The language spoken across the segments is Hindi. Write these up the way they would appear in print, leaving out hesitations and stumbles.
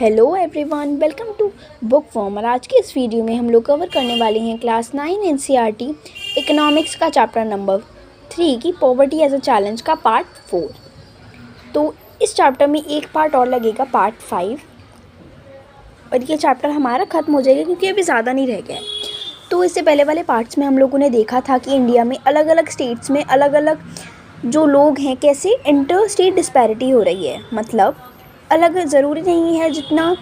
Hello everyone, welcome to book form. और आज के इस वीडियो में हम लोग कवर करने वाले हैं क्लास 9 एनसीईआरटी इकोनॉमिक्स का चैप्टर नंबर 3 की पॉवर्टी एज अ चैलेंज का पार्ट 4। तो इस चैप्टर में एक पार्ट और लगेगा, पार्ट 5, और ये चैप्टर हमारा ख़त्म हो जाएगा क्योंकि अभी ज़्यादा नहीं रह गया है। तो इससे पहले वाले पार्ट्स में हम लोगों ने देखा था कि इंडिया में अलग अलग स्टेट्स में अलग अलग जो लोग हैं कैसे इंटर स्टेट डिस्पैरिटी हो रही है। मतलब अलग ज़रूरी नहीं है, जितना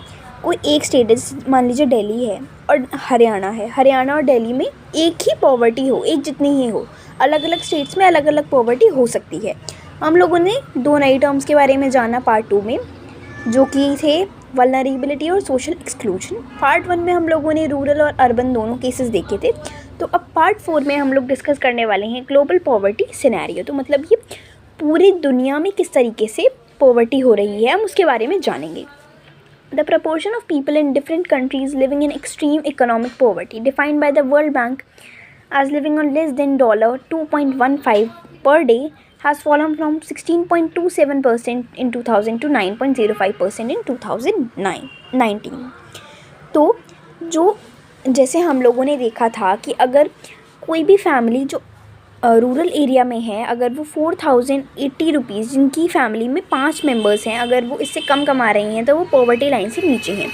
कोई एक स्टेट है, मान लीजिए दिल्ली है और हरियाणा है, हरियाणा और दिल्ली में एक ही पॉवर्टी हो, एक जितनी ही हो। अलग अलग स्टेट्स में अलग अलग पॉवर्टी हो सकती है। हम लोगों ने दो नई टर्म्स के बारे में जाना पार्ट 2 में, जो कि थे वल्नरेबिलिटी और सोशल एक्सक्लूजन। पार्ट 1 में हम लोगों ने रूरल और अर्बन दोनों केसेस देखे थे। तो अब पार्ट 4 में हम लोग डिस्कस करने वाले हैं ग्लोबल पॉवर्टी सिनेरियो। तो मतलब ये पूरी दुनिया में किस तरीके से पॉवर्टी हो रही है, हम उसके बारे में जानेंगे। The proportion of people in different countries living in extreme economic poverty defined by the world bank as living on less than $2.15 per day has fallen from 16.27% in 2000 to 9.05% in 2019। तो जो जैसे हम लोगों ने देखा था कि अगर कोई भी फैमिली जो रूरल एरिया में है, अगर वो 4080 रुपीज़, जिनकी फैमिली में 5 मेंबर्स हैं, अगर वो इससे कम कमा रही हैं तो वो पॉवर्टी लाइन से नीचे हैं।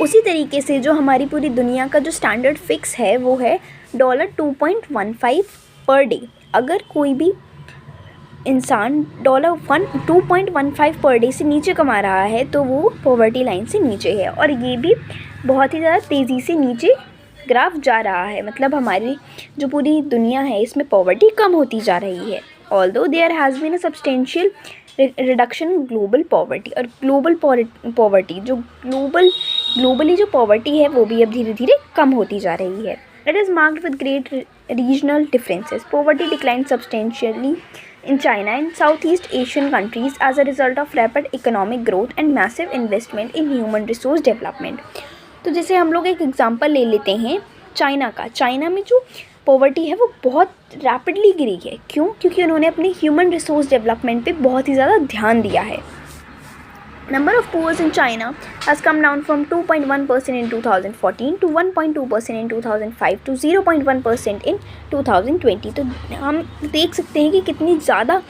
उसी तरीके से जो हमारी पूरी दुनिया का जो स्टैंडर्ड फिक्स है वो है $2.15 पर डे। अगर कोई भी इंसान $2.15 पर डे से नीचे कमा रहा है तो वो पॉवर्टी लाइन से नीचे है। और ये भी बहुत ही ज़्यादा तेज़ी से नीचे ग्राफ जा रहा है। मतलब हमारी जो पूरी दुनिया है इसमें पॉवर्टी कम होती जा रही है। Although there has been a substantial reduction in global poverty. और ग्लोबल पॉवर्टी जो ग्लोबली जो पॉवर्टी है वो भी अब धीरे धीरे कम होती जा रही है। It is marked with great regional differences. Poverty decline substantially in China and Southeast Asian countries as a result of rapid economic growth and massive investment in human resource development। तो जैसे हम लोग एक एग्जांपल ले लेते हैं चाइना का। चाइना में जो पॉवर्टी है वो बहुत रैपिडली गिरी है। क्यों? क्योंकि उन्होंने अपने ह्यूमन रिसोर्स डेवलपमेंट पे बहुत ही ज़्यादा ध्यान दिया है। Number of poor in China has come down from 2.1% in 2014 to 1.2% in 2005 to 0.1% in 2020। तो हम देख सकते हैं कि कितनी ज़्यादा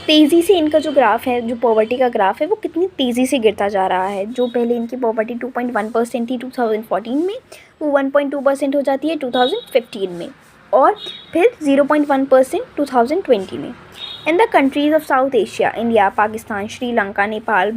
तेज़ी से इनका जो ग्राफ है, जो पॉवर्टी का ग्राफ है, वो कितनी तेज़ी से गिरता जा रहा है। जो पहले इनकी पॉवर्टी 2.1% थी 2014 में, वो 1.2% हो जाती है 2015 में, और फिर 0.1% 2020 में। In the countries of south Asia, India, Pakistan, Sri Lanka, Nepal,